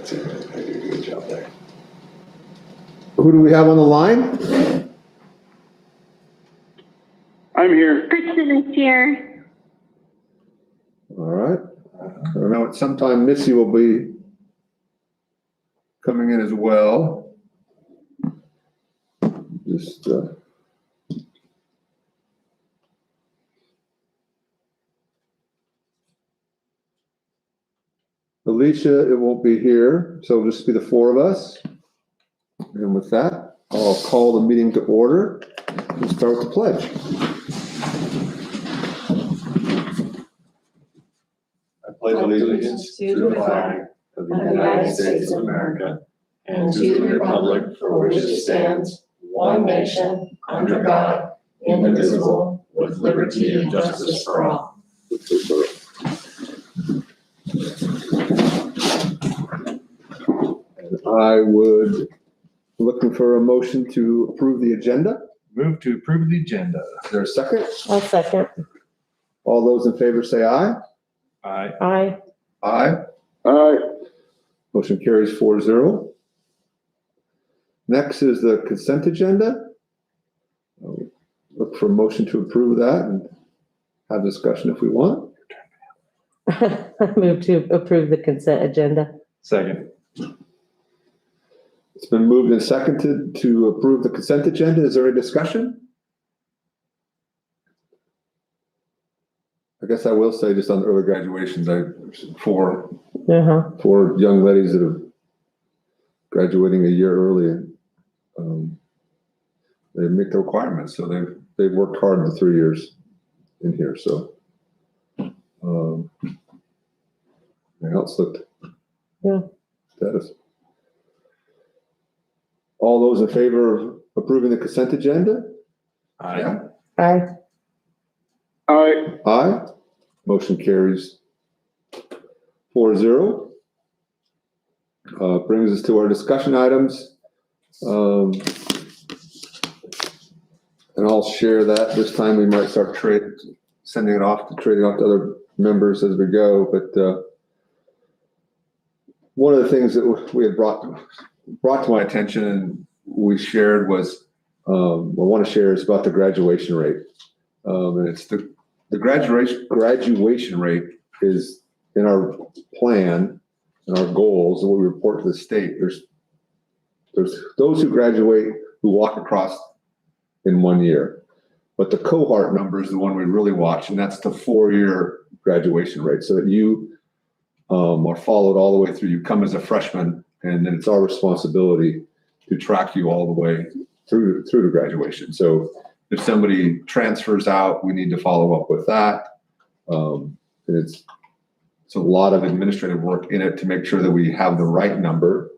That's it. I did a good job there. Who do we have on the line? I'm here. Kristen is here. All right. I know at some time Missy will be coming in as well. Just Alicia, it won't be here, so it'll just be the four of us. And with that, I'll call the meeting to order and start with the pledge. I pledge allegiance to the flag of the United States of America and to the republic for which it stands, one nation, under God, indivisible, with liberty and justice for all. I would, looking for a motion to approve the agenda. Move to approve the agenda. Is there a second? I'll second. All those in favor say aye. Aye. Aye. Aye. Aye. Motion carries 4-0. Next is the consent agenda. Look for a motion to approve that and have discussion if we want. Move to approve the consent agenda. Second. It's been moved and seconded to approve the consent agenda. Is there a discussion? I guess I will say just on the early graduations, four young ladies that are graduating a year early, and they make the requirements. So they've worked hard in the 3 years in here. So anything else looked? Yeah. Status. All those in favor of approving the consent agenda? Aye. Aye. Aye. Aye. Motion carries 4-0. Brings us to our discussion items. And I'll share that. This time we might start trading it off to other members as we go. But one of the things that we had brought to my attention and we shared was, I want to share is about the graduation rate. And it's the graduation rate is in our plan and our goals and what we report to the state. There's those who graduate who walk across in 1 year, but the cohort number is the one we really watch, and that's the 4-year graduation rate, so that you are followed all the way through. You come as a freshman, and then it's our responsibility to track you all the way through to graduation. So if somebody transfers out, we need to follow up with that. And it's a lot of administrative work in it to make sure that we have the right number.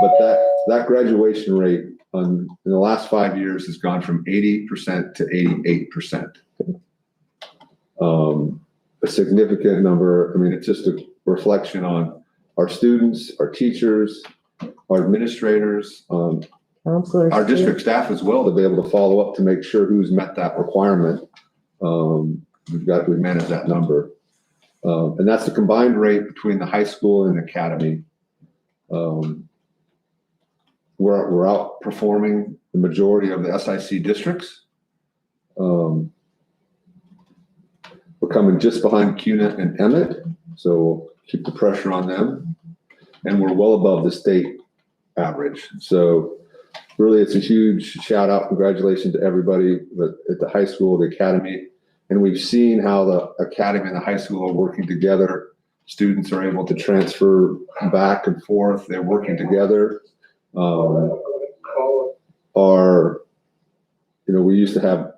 But that graduation rate in the last 5 years has gone from 80% to 88%. A significant number. I mean, it's just a reflection on our students, our teachers, our administrators, Counselors. our district staff as well, to be able to follow up to make sure who's met that requirement. We manage that number. And that's the combined rate between the high school and academy. We're outperforming the majority of the SIC districts. We're coming just behind CUNA and Emmett, so keep the pressure on them. And we're well above the state average. So really, it's a huge shout out, congratulations to everybody at the high school, the academy. And we've seen how the academy and the high school are working together. Students are able to transfer back and forth. They're working together. We used to have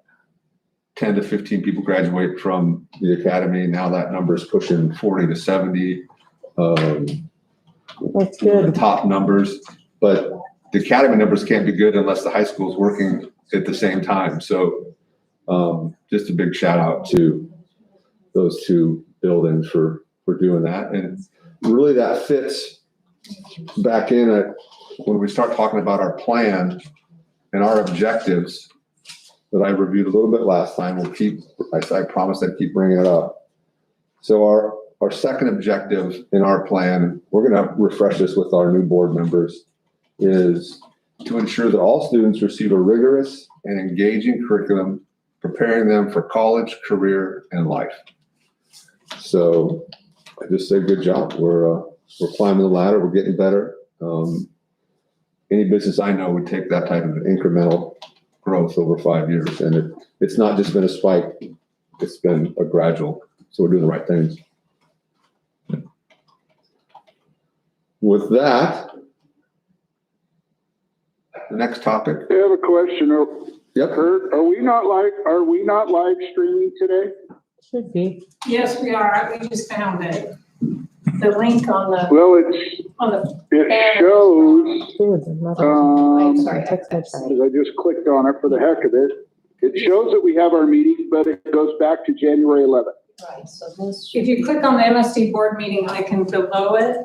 10 to 15 people graduate from the academy. Now that number is pushing 40 to 70. That's good. The top numbers, but the academy numbers can't be good unless the high school is working at the same time. So just a big shout out to those two buildings for doing that. And really that fits back in at when we start talking about our plan and our objectives that I reviewed a little bit last time. I promised I'd keep bringing it up. So our second objective in our plan, we're going to refresh this with our new board members, is to ensure that all students receive a rigorous and engaging curriculum, preparing them for college, career, and life. So I just say good job. We're climbing the ladder. We're getting better. Any business I know would take that type of incremental growth over 5 years. And it's not just been a spike. It's been a gradual. So we're doing the right things. With that, the next topic. I have a question. Yep. Kurt, are we not live streaming today? Should be. Yes, we are. We just found it. The link on the, Well, banner. it shows, Two of them, not um, sorry, text my child. because I just clicked on it for the heck of it. It shows that we have our meeting, but it goes back to January 11th. Right, so this. If you click on the MSD board meeting icon below it,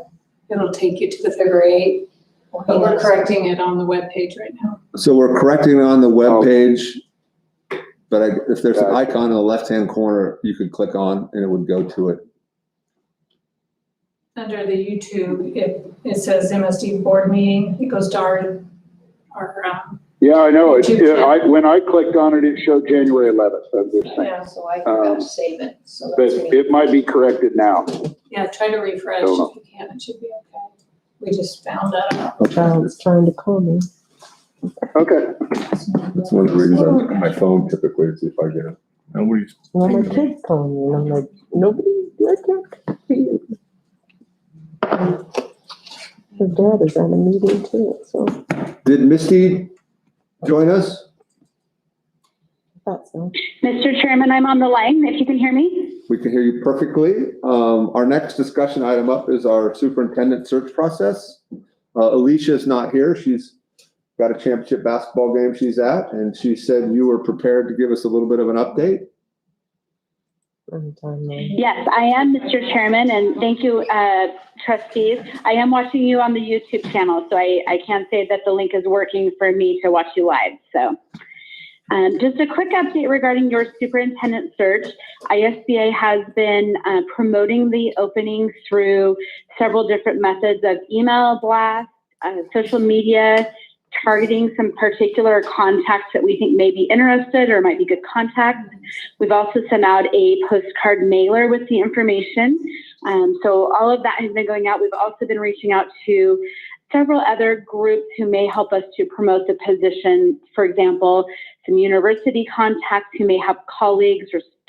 it'll take you to the February 8th. But we're correcting it on the webpage right now. So we're correcting on the web page, but if there's an icon in the left-hand corner, you could click on and it would go to it. Under the YouTube, it says MSD board meeting. It goes to our Yeah, I know. When I clicked on it, it showed January 11th. I'm just saying. yeah, So I forgot to save it, so But that's me. it might be corrected now. yeah, try to refresh if you can. It should be okay. We just found that out. Child's trying to call me. Okay. That's one of the reasons I look at my phone typically to see if I get it. Nobody's. Well, my kid's calling me, and I'm like, nobody, I can't hear you. Her dad is at a meeting too, so Did Misty join us? I thought so. Mr. Chairman, I'm on the line, if you can hear me. We can hear you perfectly. Our next discussion item up is our superintendent search process. Alicia is not here. She's got a championship basketball game she's at, and she said you were prepared to give us a little bit of an update. Yes, I am, Mr. Chairman, and thank you, trustees. I am watching you on the YouTube channel, so I can say that the link is working for me to watch you live. So just a quick update regarding your superintendent search. ISBA has been promoting the opening through several different methods of email blast, social media, targeting some particular contacts that we think may be interested or might be good contacts. We've also sent out a postcard mailer with the information. So all of that has been going out. We've also been reaching out to several other groups who may help us to promote the position. For example, some university contacts who may have colleagues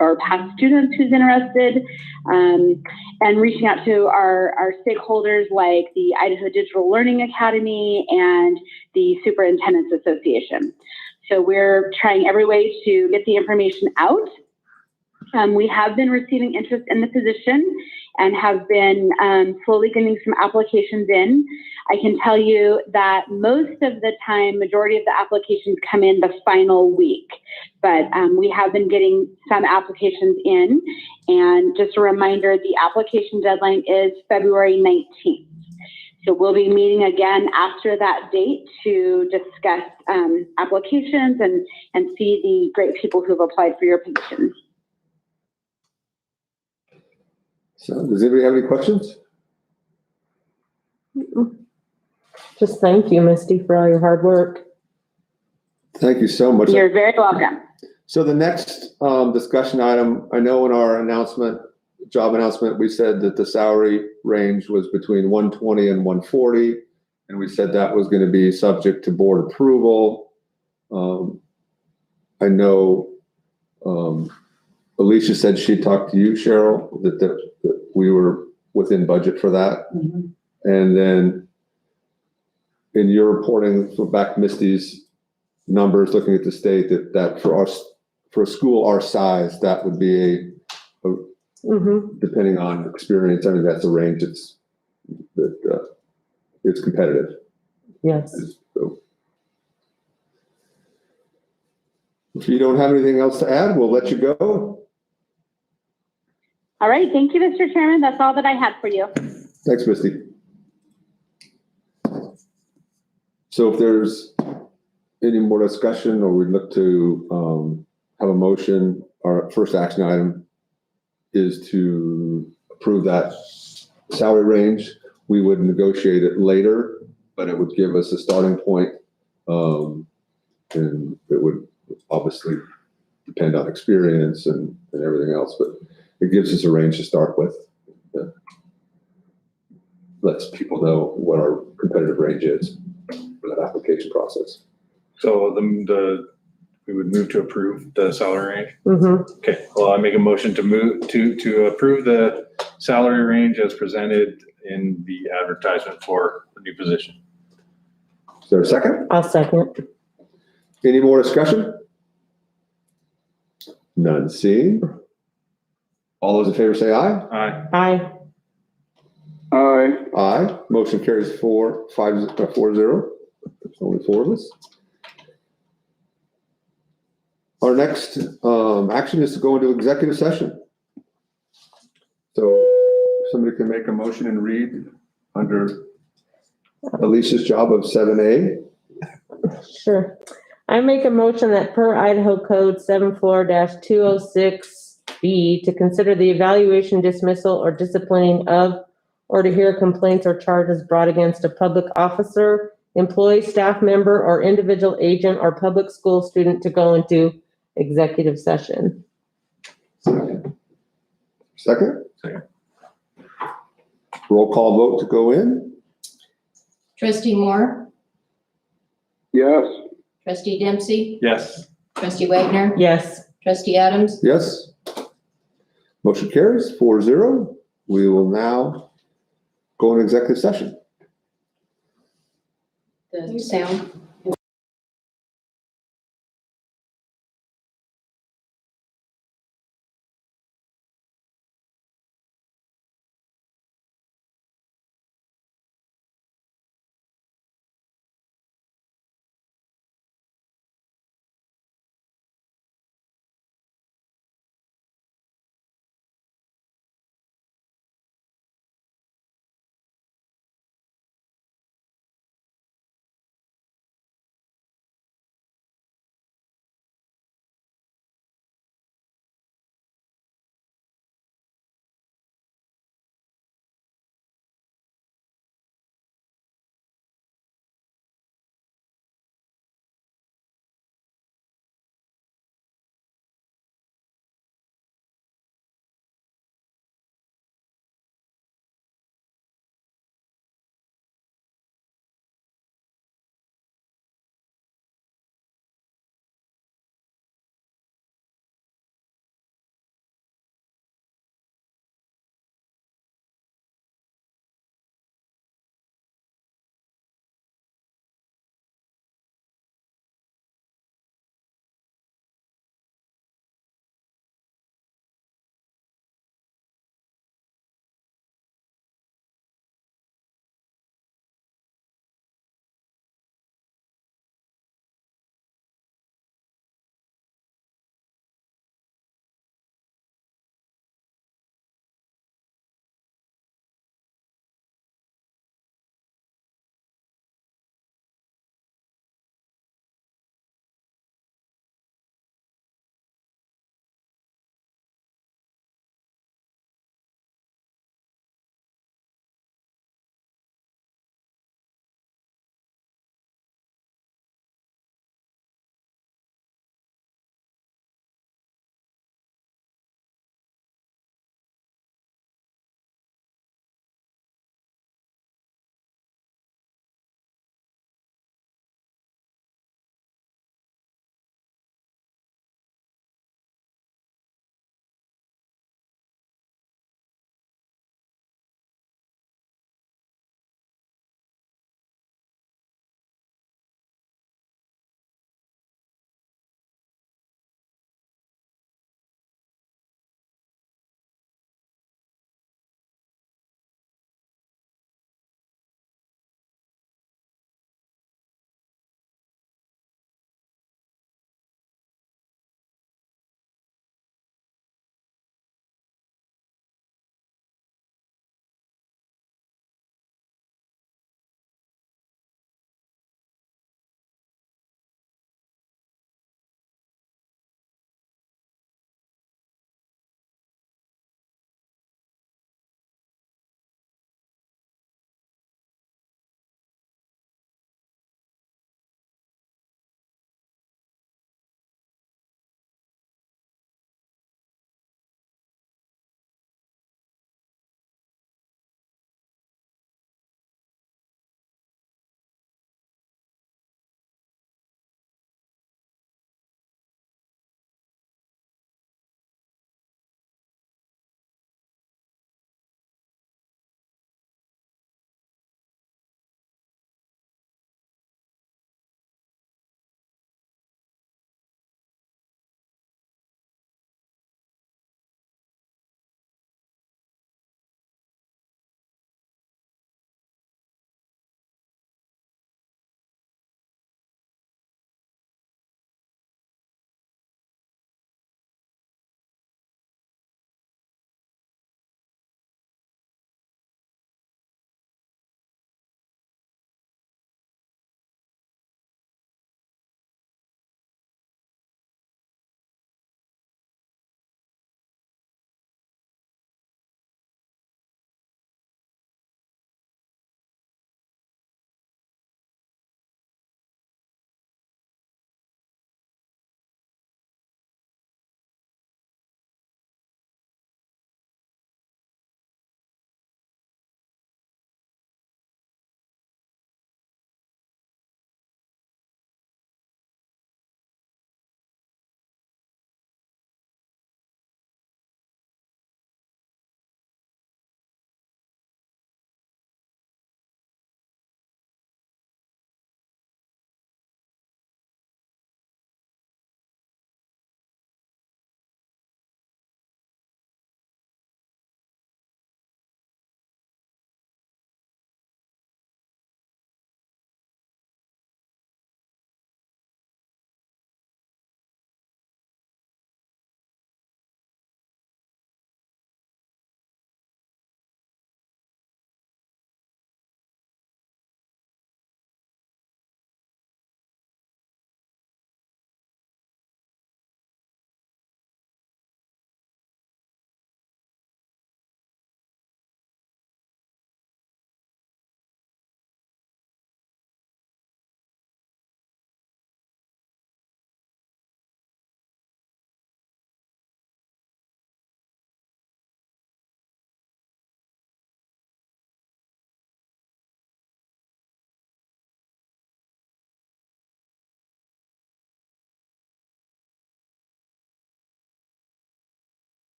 or past students who's interested, and reaching out to our stakeholders like the Idaho Digital Learning Academy and the Superintendents Association. So we're trying every way to get the information out. We have been receiving interest in the position and have been slowly getting some applications in. I can tell you that most of the time, majority of the applications come in the final week, but we have been getting some applications in. And just a reminder, the application deadline is February 19th. So we'll be meeting again after that date to discuss applications and see the great people who have applied for your positions. So does anybody have any questions? Just thank you, Misty, for all your hard work. Thank you so much. You're very welcome. So the next discussion item, I know in our announcement, job announcement, we said that the salary range was between 120 and 140. And we said that was going to be subject to board approval. I know Alicia said she talked to you, Cheryl, that we were within budget for that. Mm-hmm. And then in your reporting for back Misty's numbers, looking at the state, that for us, for a school our size, that would be depending on experience, I mean, that's a range it's competitive. Yes. So, if you don't have anything else to add, we'll let you go. All right, thank you, Mr. Chairman. That's all that I had for you. Thanks, Misty. So if there's any more discussion, or we'd look to have a motion, our first action item is to approve that salary range. We would negotiate it later, but it would give us a starting point. And it would obviously depend on experience and everything else, but it gives us a range to start with. Lets people know what our competitive range is for that application process. So we would move to approve the salary range. Mm-hmm. Okay, well, I make a motion to move to approve the salary range as presented in the advertisement for the new position. Is there a second? I'll second. Any more discussion? None seen. All those in favor say aye. Aye. Aye. Aye. Aye. Motion carries 4-0. There's only 4 of us. Our next action is to go into executive session. So somebody can make a motion and read under Alicia's job of 7A. Sure. I make a motion that per Idaho Code 74-206B to consider the evaluation, dismissal, or disciplining of, or to hear complaints or charges brought against a public officer, employee, staff member, or individual agent or public school student to go into executive session. Second? Second. Roll call vote to go in. Trustee Moore, Yes. trustee Dempsey, Yes. trustee Wagner, Yes. trustee Adams. Yes. Motion carries 4-0. We will now go into executive session. The sound.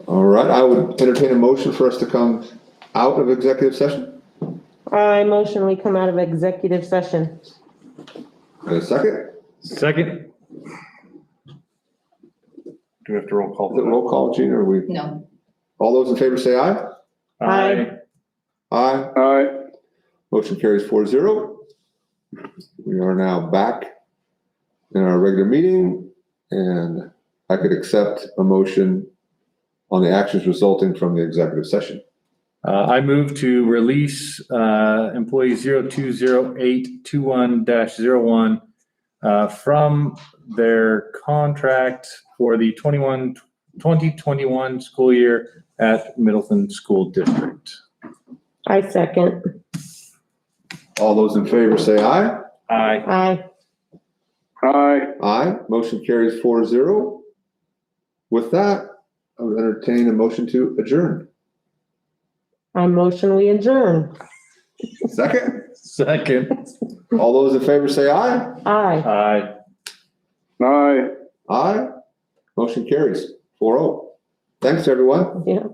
All right, I would entertain a motion for us to come out of executive session. I motion we come out of executive session. A second? Second. Do we have to roll call? Is it roll call, Gina, or we, No. all those in favor say aye? Aye. Aye. Aye. Motion carries 4-0. We are now back in our regular meeting, and I could accept a motion on the actions resulting from the executive session. I move to release employee 020821-01 from their contract for the 2021 school year at Middleton School District. I second. All those in favor say aye. Aye. Aye. Aye. Aye. Motion carries 4-0. With that, I would entertain a motion to adjourn. I motion we adjourn. Second? Second. All those in favor say aye. Aye. Aye. Aye. Aye. Motion carries 4-0. Thanks, everyone. Yeah.